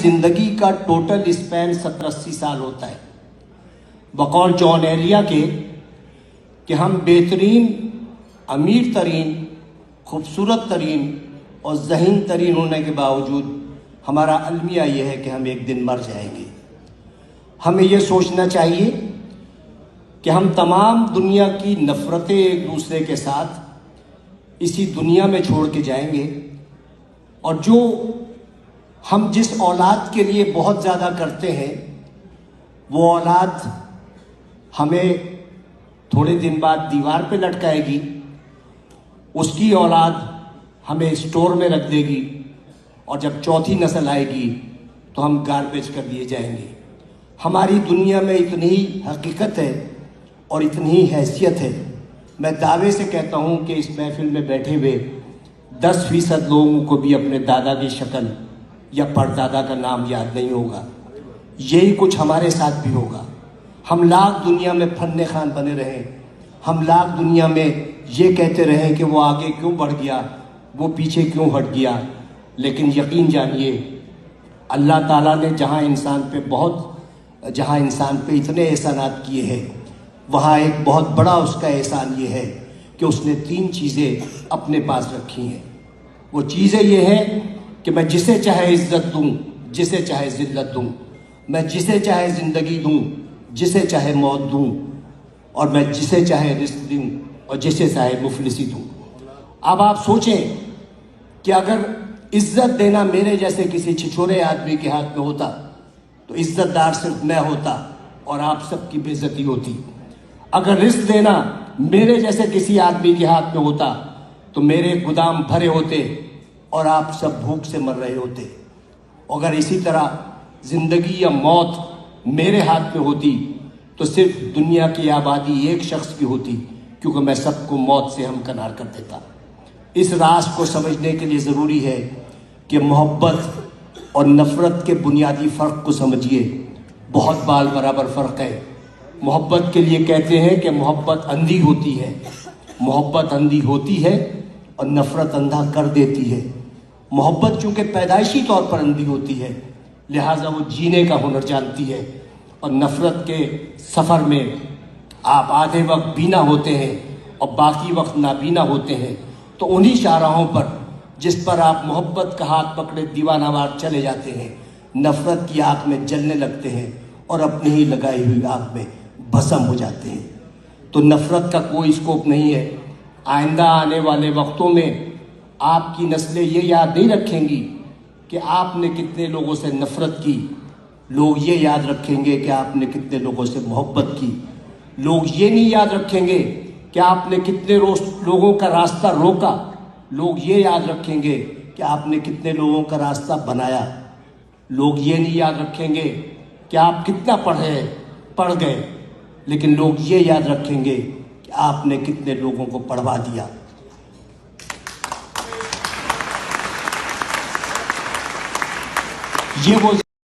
زندگی کا total Spain 70-80 سال ہوتا ہے، بقول جان ایلیا کے کہ ہم بہترین، امیر ترین، خوبصورت ترین اور ذہین ترین ہونے کے باوجود ہمارا المیہ یہ ہے کہ ہم ایک دن مر جائیں گے۔ ہمیں یہ سوچنا چاہیے کہ ہم تمام دنیا کی نفرتیں ایک دوسرے کے ساتھ اسی دنیا میں چھوڑ کے جائیں گے، اور جو ہم جس اولاد کے لیے بہت زیادہ کرتے ہیں وہ اولاد ہمیں تھوڑے دن بعد دیوار پہ لٹکائے گی، اس کی اولاد ہمیں اسٹور میں رکھ دے گی، اور جب چوتھی نسل آئے گی تو ہم گاربیج کر دیے جائیں گے۔ ہماری دنیا میں اتنی حقیقت ہے اور اتنی حیثیت ہے، میں دعوے سے کہتا ہوں کہ اس محفل میں بیٹھے ہوئے 10% لوگوں کو بھی اپنے دادا کی شکل یا پردادا کا نام یاد نہیں ہوگا۔ یہی کچھ ہمارے ساتھ بھی ہوگا۔ ہم لاکھ دنیا میں فن خوان بنے رہیں، ہم لاکھ دنیا میں یہ کہتے رہیں کہ وہ آگے کیوں بڑھ گیا، وہ پیچھے کیوں ہٹ گیا، لیکن یقین جانیے اللہ تعالیٰ نے جہاں انسان پہ اتنے احسانات کیے ہیں، وہاں ایک بہت بڑا اس کا احسان یہ ہے کہ اس نے 3 چیزیں اپنے پاس رکھی ہیں۔ وہ چیزیں یہ ہیں کہ میں جسے چاہے عزت دوں، جسے چاہے ذلت دوں، میں جسے چاہے زندگی دوں، جسے چاہے موت دوں، اور میں جسے چاہے رزق دوں اور جسے چاہے مفلسی دوں۔ اب آپ سوچیں کہ اگر عزت دینا میرے جیسے کسی چھچورے آدمی کے ہاتھ میں ہوتا تو عزت دار صرف میں ہوتا اور آپ سب کی بے عزتی ہوتی۔ اگر رزق دینا میرے جیسے کسی آدمی کے ہاتھ میں ہوتا تو میرے گودام بھرے ہوتے اور آپ سب بھوک سے مر رہے ہوتے۔ اگر اسی طرح زندگی یا موت میرے ہاتھ میں ہوتی تو صرف دنیا کی آبادی ایک شخص کی ہوتی، کیونکہ میں سب کو موت سے ہمکنار کر دیتا۔ اس راز کو سمجھنے کے لیے ضروری ہے کہ محبت اور نفرت کے بنیادی فرق کو سمجھیے۔ بہت بال برابر فرق ہے۔ محبت کے لیے کہتے ہیں کہ محبت اندھی ہوتی ہے، محبت اندھی ہوتی ہے اور نفرت اندھا کر دیتی ہے۔ محبت چونکہ پیدائشی طور پر اندھی ہوتی ہے، لہٰذا وہ جینے کا ہنر جانتی ہے، اور نفرت کے سفر میں آپ آدھے وقت بینا ہوتے ہیں اور باقی وقت نابینا ہوتے ہیں، تو انہی شاہراہوں پر جس پر آپ محبت کا ہاتھ پکڑے دیوانہ وار چلے جاتے ہیں، نفرت کی آگ میں جلنے لگتے ہیں اور اپنی ہی لگائی ہوئی آگ میں بھسم ہو جاتے ہیں۔ تو نفرت کا کوئی اسکوپ نہیں ہے۔ آئندہ آنے والے وقتوں میں آپ کی نسلیں یہ یاد نہیں رکھیں گی کہ آپ نے کتنے لوگوں سے نفرت کی، لوگ یہ یاد رکھیں گے کہ آپ نے کتنے لوگوں سے محبت کی۔ لوگ یہ نہیں یاد رکھیں گے کہ آپ نے کتنے لوگوں کا راستہ روکا، لوگ یہ یاد رکھیں گے کہ آپ نے کتنے لوگوں کا راستہ بنایا۔ لوگ یہ نہیں یاد رکھیں گے کہ آپ کتنا پڑھ گئے، لیکن لوگ یہ یاد رکھیں گے کہ آپ نے کتنے لوگوں کو پڑھوا دیا۔ یہ وہ